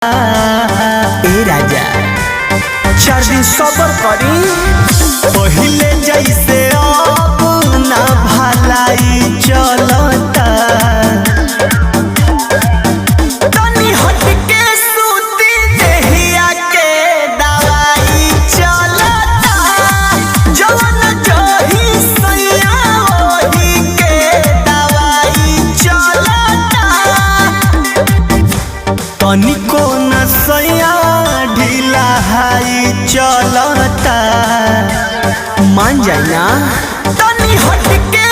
ए राजा 4 दिन सबर करी पहले जैसे अब ना भलाई चलता तनी हट के सूती देहिया के दवाई चलता जवन जही सैया वही के दवाई चलता तनिको न सैया ढीला हाई चलता मान जाए ना तनी हट के